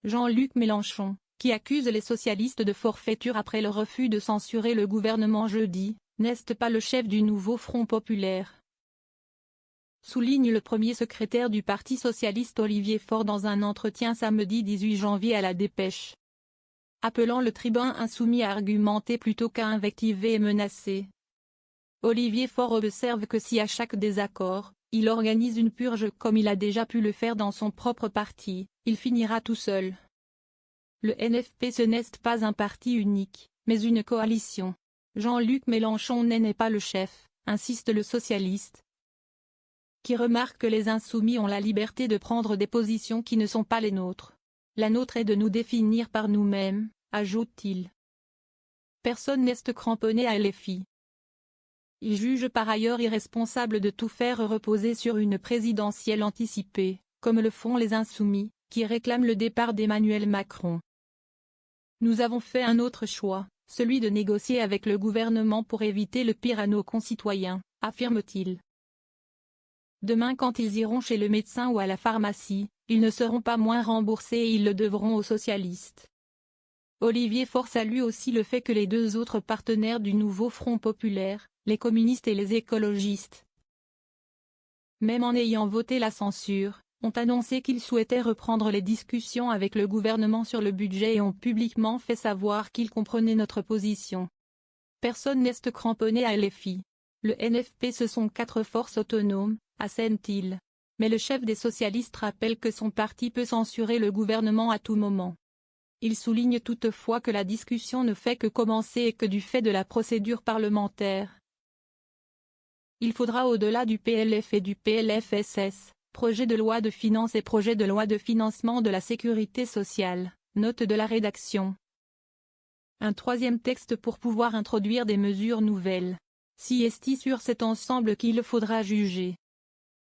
Jean-Luc Mélenchon, qui accuse les socialistes de forfaiture après le refus de censurer le gouvernement jeudi, n'est pas le chef du nouveau Front populaire. Souligne le premier secrétaire du Parti socialiste Olivier Faure dans un entretien samedi 18 janvier à La Dépêche. Appelant le tribun insoumis à argumenter plutôt qu'à invectiver et menacer. Olivier Faure observe que si à chaque désaccord, il organise une purge comme il a déjà pu le faire dans son propre parti, il finira tout seul. Le NFP ce n'est pas un parti unique, mais une coalition. Jean-Luc Mélenchon n'est pas le chef, insiste le socialiste, qui remarque que les insoumis ont la liberté de prendre des positions qui ne sont pas les nôtres. La nôtre est de nous définir par nous-mêmes, ajoute-t-il. Personne n'est cramponné à LFI. Il juge par ailleurs irresponsable de tout faire reposer sur une présidentielle anticipée, comme le font les insoumis, qui réclament le départ d'Emmanuel Macron. Nous avons fait un autre choix, celui de négocier avec le gouvernement pour éviter le pire à nos concitoyens, affirme-t-il. Demain quand ils iront chez le médecin ou à la pharmacie, ils ne seront pas moins remboursés et ils le devront aux socialistes. Olivier Faure salue aussi le fait que les deux autres partenaires du nouveau Front populaire, les communistes et les écologistes, même en ayant voté la censure, ont annoncé qu'ils souhaitaient reprendre les discussions avec le gouvernement sur le budget et ont publiquement fait savoir qu'ils comprenaient notre position. Personne n'est cramponné à LFI. Le NFP ce sont 4 forces autonomes, assène-t-il. Mais le chef des socialistes rappelle que son parti peut censurer le gouvernement à tout moment. Il souligne toutefois que la discussion ne fait que commencer et que du fait de la procédure parlementaire, il faudra au-delà du PLF et du PLFSS, projet de loi de finances et projet de loi de financement de la sécurité sociale, note de la rédaction. Un troisième texte pour pouvoir introduire des mesures nouvelles. Si est sur cet ensemble qu'il faudra juger.